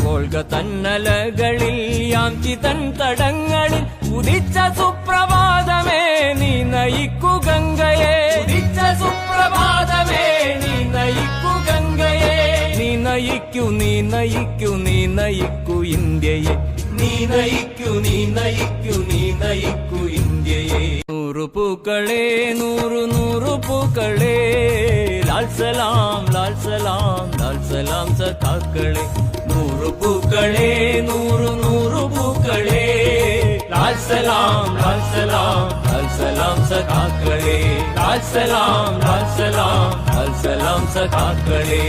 കോൾക തന്നലകളിൽ യാംചി തൻ തടങ്ങളിൽ ഉദിച്ച സുപ്രഭാതമേ നീ നയിക്കു ഗംഗയെ, ഉദിച്ച സുപ്രഭാതമേ നീ നയിക്കു ഗംഗയെ. നീ നയിക്കൂ നീ നയിക്കൂ നീ നയിക്കൂ ഇന്ത്യയെ, നീ നയിക്കൂ നീ നയിക്കൂ നീ നയിക്കൂ ഇന്ത്യയെ. നൂറു പൂക്കളെ നൂറു നൂറു പൂക്കളെ, ലാൽ സലാം ലാൽ സലാം ലാൽ സലാം സഖാക്കളെ. നൂറു പൂക്കളെ നൂറു നൂറു പൂക്കളെ, ലാൽ സലാം ലാൽ സലാം ലാൽ സലാം സഖാക്കളെ. ലാൽ സലാം ലാൽ സലാം ലാൽ സലാം സഖാക്കളെ.